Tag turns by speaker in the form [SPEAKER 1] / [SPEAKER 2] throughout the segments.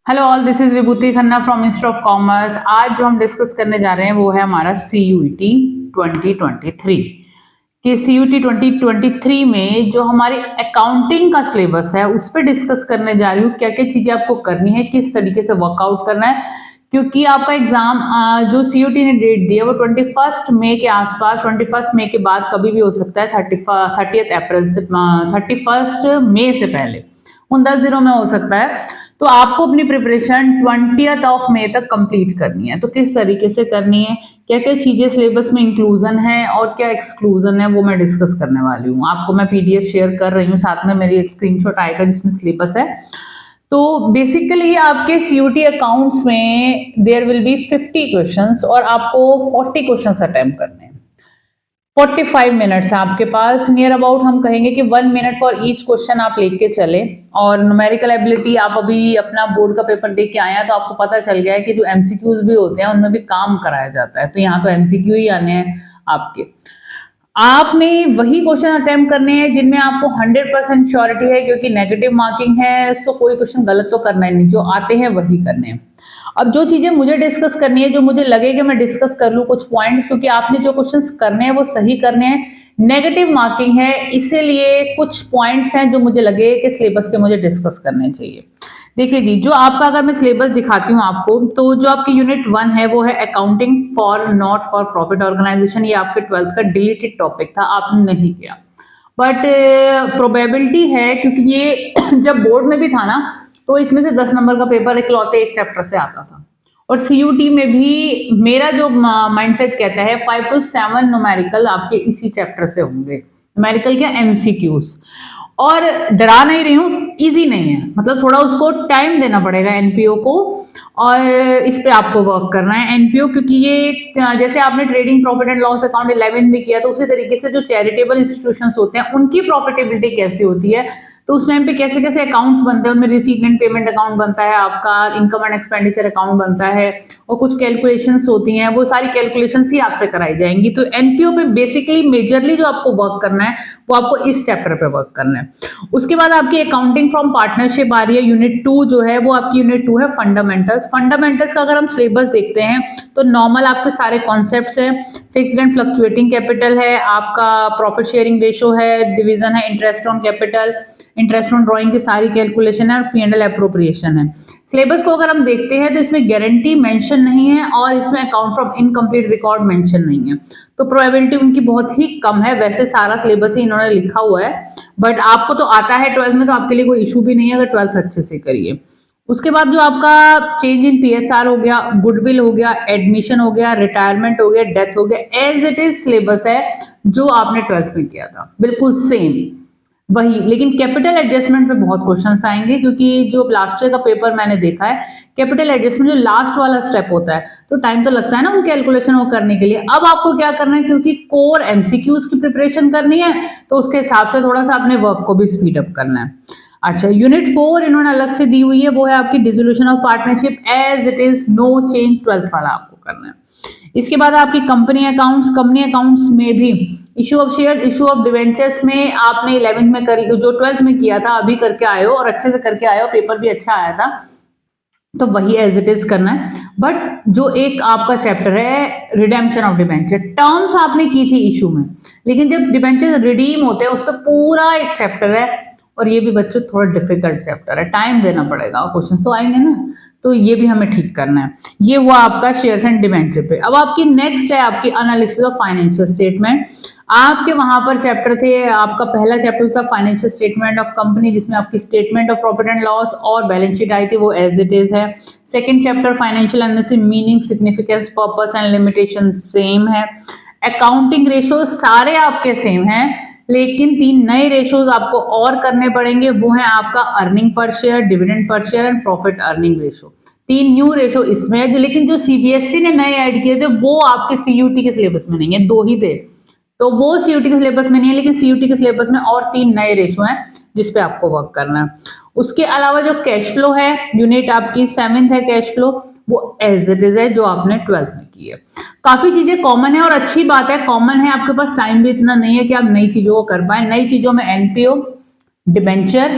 [SPEAKER 1] Hello all, this is Vibhuti Khanna from ministry of commerce. आज जो हम डिस्कस करने जा रहे हैं वो है हमारा CUET 2023 कि CUET 2023 में जो हमारी अकाउंटिंग का सिलेबस है उस पर डिस्कस करने जा रही हूँ। क्या क्या चीजें आपको करनी है, किस तरीके से वर्कआउट करना है, क्योंकि आपका एग्जाम जो CUET ने डेट दी है वो 21 मई के आसपास, 21 मई के बाद कभी भी हो सकता है, 30 अप्रैल से 31 मई से पहले उन 10 दिनों में हो सकता है। तो आपको अपनी प्रिपरेशन 20 मई तक कंप्लीट करनी है। तो किस तरीके से करनी है, क्या क्या चीजें सिलेबस में इंक्लूजन है और क्या एक्सक्लूजन है, वो मैं डिस्कस करने वाली हूँ। आपको मैं PDF शेयर कर रही हूँ, साथ में मेरी एक स्क्रीनशॉट आएगा जिसमें सिलेबस है। तो बेसिकली आपके CUET अकाउंट्स में देयर विल बी 50 क्वेश्चंस और आपको 40 क्वेश्चंस अटेम्प्ट करने हैं। 45 मिनट्स है आपके पास, नियर अबाउट हम कहेंगे कि 1 मिनट फॉर ईच क्वेश्चन आप लेके चले। और न्यूमेरिकल एबिलिटी आप अभी अपना बोर्ड का पेपर देख के आए हैं तो आपको पता चल गया है कि जो MCQs भी होते हैं उनमें भी काम कराया जाता है। तो यहाँ तो MCQ ही आने हैं आपके। आपने वही क्वेश्चन अटेम्प्ट करने हैं जिनमें आपको 100% श्योरिटी है, क्योंकि नेगेटिव मार्किंग है। सो कोई क्वेश्चन गलत तो करना ही नहीं, जो आते हैं वही करने हैं। अब जो चीजें मुझे डिस्कस करनी है, जो मुझे लगे कि मैं डिस्कस कर लूं कुछ पॉइंट्स, क्योंकि आपने जो क्वेश्चंस करने हैं वो सही करने हैं। नेगेटिव मार्किंग है, इसीलिए कुछ पॉइंट्स हैं जो मुझे लगे कि सिलेबस के मुझे डिस्कस करने चाहिए। देखिए जी, जो आपका अगर मैं सिलेबस दिखाती हूँ आपको, तो जो आपकी यूनिट 1 है वो है accounting for not for profit organisation. ये आपके 12th का डिलीटेड टॉपिक था, आपने नहीं किया, बट प्रोबेबिलिटी है क्योंकि ये जब बोर्ड में भी था ना तो इसमें से 10 नंबर का पेपर इकलौते एक चैप्टर से आता था। और CUET में भी मेरा जो माइंडसेट कहता है 5 to 7 न्यूमेरिकल आपके इसी चैप्टर से होंगे। न्यूमेरिकल क्या, MCQs। और डरा नहीं रही हूँ, इजी नहीं है, मतलब थोड़ा उसको टाइम देना पड़ेगा NPO को, और इस पे आपको वर्क करना है NPO, क्योंकि ये जैसे आपने trading profit and loss account 11 में किया, तो उसी तरीके से जो चैरिटेबल इंस्टीट्यूशंस होते हैं उनकी प्रॉफिटेबिलिटी कैसी होती है, तो उस टाइम पे कैसे कैसे अकाउंट्स बनते हैं, उनमें रिसीट एंड पेमेंट अकाउंट बनता है, आपका इनकम एंड एक्सपेंडिचर अकाउंट बनता है, और कुछ कैलकुलेशंस होती हैं, वो सारी कैलकुलेशंस ही आपसे कराई जाएंगी। तो NPO पे बेसिकली मेजरली जो आपको वर्क करना है वो आपको इस चैप्टर पे वर्क करना है। उसके बाद आपकी अकाउंटिंग फ्रॉम पार्टनरशिप आ रही है, यूनिट 2 जो है वो आपकी यूनिट 2 है फंडामेंटल्स। फंडामेंटल्स का अगर हम सिलेबस देखते हैं तो नॉर्मल आपके सारे कॉन्सेप्ट्स हैं। फिक्स्ड एंड फ्लक्चुएटिंग कैपिटल है, आपका प्रॉफिट शेयरिंग रेशो है, डिवीजन है, interest on capital, interest on drawing की सारी कैलकुलेशन है, और P&L एप्रोप्रिएशन है। सिलेबस को अगर हम देखते हैं तो इसमें गारंटी मेंशन नहीं है और इसमें account from incomplete record mention नहीं है, तो प्रोबेबिलिटी उनकी बहुत ही कम है। वैसे सारा सिलेबस ही इन्होंने लिखा हुआ है, बट आपको तो आता है 12th में, तो आपके लिए कोई इशू भी नहीं है अगर 12th अच्छे से करिए। उसके बाद जो आपका चेंज इन PSR हो गया, गुडविल हो गया, एडमिशन हो गया, रिटायरमेंट हो गया, डेथ हो गया, एज इट इज सिलेबस है जो आपने 12th में किया था, बिल्कुल सेम वही। लेकिन कैपिटल एडजस्टमेंट पे बहुत क्वेश्चंस आएंगे, क्योंकि जो लास्ट ईयर का पेपर मैंने देखा है, कैपिटल एडजस्टमेंट जो लास्ट वाला स्टेप होता है, तो टाइम तो लगता है ना वो कैलकुलेशन वो करने के लिए। अब आपको क्या करना है, क्योंकि कोर MCQs की प्रिपरेशन करनी है, तो उसके हिसाब से थोड़ा सा अपने वर्क को भी स्पीड अप करना है। अच्छा, यूनिट 4 इन्होंने अलग से दी हुई है, वो है आपकी dissolution of partnership as it is, no change, 12th वाला आपको करना है। इसके बाद आपकी कंपनी अकाउंट्स, कंपनी अकाउंट्स में भी issue of share, issue of debentures में आपने 11th में कर, जो 12th में किया था अभी करके आए हो, और अच्छे से करके आए हो, पेपर भी अच्छा आया था, तो वही एज इट इज करना है। बट जो एक आपका चैप्टर है रिडेम्पशन ऑफ डिवेंचर, टर्म्स आपने की थी इशू में, लेकिन जब डिवेंचर रिडीम होते हैं उस पर पूरा एक चैप्टर है, और ये भी बच्चों थोड़ा डिफिकल्ट चैप्टर है, टाइम देना पड़ेगा, क्वेश्चन तो आएंगे ना, तो ये भी हमें ठीक करना है। ये हुआ आपका शेयर्स एंड डिवेंचर पे। अब आपकी नेक्स्ट है आपकी एनालिसिस ऑफ फाइनेंशियल स्टेटमेंट। आपके वहां पर चैप्टर थे, आपका पहला चैप्टर था फाइनेंशियल स्टेटमेंट ऑफ कंपनी, जिसमें आपकी statement of profit and loss और बैलेंस शीट आई थी, वो एज इट इज है। Second chapter financial analysis, meaning, significance, purpose and limitation same है। अकाउंटिंग रेशो सारे आपके सेम हैं, लेकिन 3 नए रेशोज आपको और करने पड़ेंगे, वो है आपका earning per share, dividend per share and profit earning ratio. 3 new ratio इसमें है, लेकिन जो CBSE ने नए ऐड किए थे वो आपके CUET के सिलेबस में नहीं है, 2 ही थे, तो वो CUET के सिलेबस में नहीं है, लेकिन CUET के सिलेबस में और 3 नए रेशो हैं जिसपे आपको वर्क करना है। उसके अलावा जो कैश फ्लो है, यूनिट आपकी 7th है कैश फ्लो, वो एज इट इज है जो आपने 12th में की है। काफी चीजें कॉमन है, और अच्छी बात है कॉमन है, आपके पास टाइम भी इतना नहीं है कि आप नई चीजों को कर पाए। नई चीजों में NPO, डिबेंचर,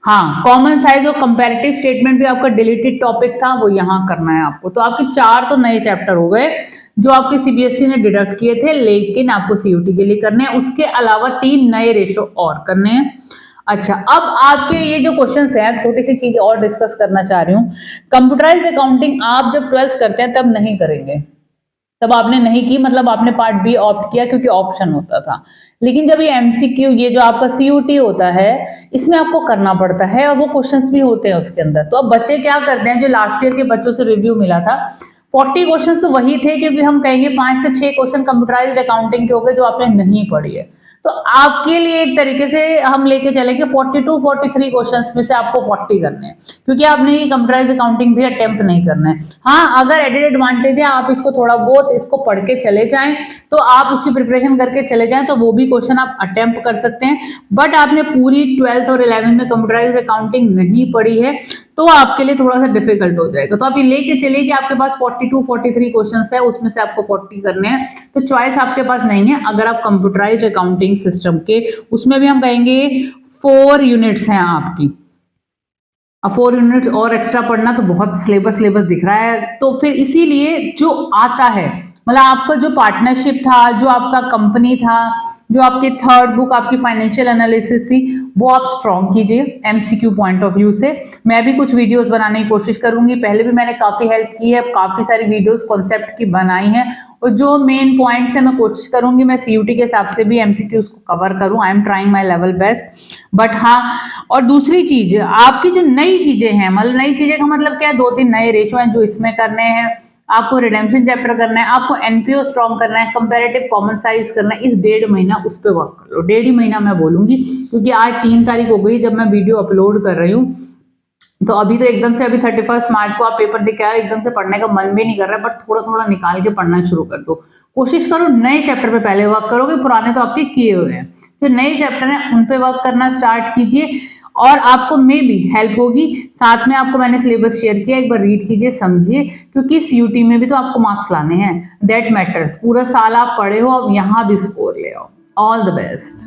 [SPEAKER 1] हाँ, कॉमन साइज और कंपैरेटिव स्टेटमेंट भी आपका डिलीटेड टॉपिक था, वो यहाँ करना है आपको। तो आपके 4 तो नए चैप्टर हो गए जो आपके सीबीएसई ने डिडक्ट किए थे, लेकिन आपको सीयूटी के लिए करने हैं। उसके अलावा 3 नए रेशो और करने हैं। अच्छा, अब आपके ये जो क्वेश्चंस हैं, छोटी सी चीज और डिस्कस करना चाह रही हूँ। कंप्यूटराइज्ड अकाउंटिंग आप जब 12th करते हैं तब नहीं करेंगे, तब आपने नहीं की, मतलब आपने पार्ट बी ऑप्ट किया क्योंकि ऑप्शन होता था। लेकिन जब ये एमसीक्यू, ये जो आपका सीयूटी होता है, इसमें आपको करना पड़ता है और वो क्वेश्चंस भी होते हैं उसके अंदर। तो अब बच्चे क्या करते हैं, जो लास्ट ईयर के बच्चों से रिव्यू मिला था, 40 क्वेश्चंस तो वही थे, क्योंकि हम कहेंगे 5 से 6 क्वेश्चन कंप्यूटराइज्ड अकाउंटिंग के हो गए जो आपने नहीं पढ़ी है। तो आपके लिए एक तरीके से हम लेके चले कि 42 43 क्वेश्चंस में से आपको 40 करने हैं, क्योंकि आपने ये कंप्यूटराइज्ड अकाउंटिंग भी अटेम्प्ट नहीं करना है। हाँ, अगर एडेड एडवांटेज है, आप इसको थोड़ा बहुत इसको पढ़ के चले जाएं, तो आप उसकी प्रिपरेशन करके चले जाएं, तो वो भी क्वेश्चन आप अटेम्प्ट कर सकते हैं। बट आपने पूरी 12th और 11th में कंप्यूटराइज्ड अकाउंटिंग नहीं पढ़ी है, तो आपके लिए थोड़ा सा डिफिकल्ट हो जाएगा। तो आप ये लेके चलिए कि आपके पास 42 43 क्वेश्चंस है, उसमें से आपको 40 करने हैं। तो चॉइस आपके पास नहीं है। अगर आप कंप्यूटराइज्ड अकाउंटिंग सिस्टम के, उसमें भी हम कहेंगे 4 यूनिट्स हैं आपकी, अब 4 यूनिट्स और एक्स्ट्रा पढ़ना तो बहुत सिलेबस दिख रहा है। तो फिर इसीलिए जो आता है, मतलब आपका जो पार्टनरशिप था, जो आपका कंपनी था, जो आपकी थर्ड बुक आपकी फाइनेंशियल एनालिसिस थी, वो आप स्ट्रॉन्ग कीजिए एमसीक्यू पॉइंट ऑफ व्यू से। मैं भी कुछ वीडियोस बनाने की कोशिश करूंगी, पहले भी मैंने काफी हेल्प की है, काफी सारी वीडियोस कॉन्सेप्ट की बनाई है, और जो मेन पॉइंट्स है मैं कोशिश करूंगी मैं सीयूटी के हिसाब से भी एमसीक्यूज को कवर करूं। I am trying my level best. But हाँ, और दूसरी चीज, आपकी जो नई चीजें हैं, मतलब नई चीजें का मतलब क्या है, 2-3 नए रेशो हैं जो इसमें करने हैं। आपको रिडेम्पशन चैप्टर करना है, आपको एनपीओ स्ट्रॉन्ग करना है, कंपैरेटिव कॉमन साइज करना है। इस 1.5 महीना उस पर वर्क कर लो, 1.5 ही महीना मैं बोलूंगी, क्योंकि आज 3 तारीख हो गई जब मैं वीडियो अपलोड कर रही हूँ। तो अभी तो एकदम से, अभी 31 मार्च को आप पेपर दे के आए, एकदम से पढ़ने का मन भी नहीं कर रहा है, बट थोड़ा थोड़ा निकाल के पढ़ना शुरू कर दो। कोशिश करो नए चैप्टर पे पहले वर्क करोगे, पुराने तो आपके किए हुए हैं। जो नए चैप्टर हैं उन पे वर्क करना स्टार्ट कीजिए, और आपको मे भी हेल्प होगी। साथ में आपको मैंने सिलेबस शेयर किया, एक बार रीड कीजिए, समझिए, क्योंकि सीयूटी में भी तो आपको मार्क्स लाने हैं, दैट मैटर्स। पूरा साल आप पढ़े हो, अब यहाँ भी स्कोर ले आओ। All the best.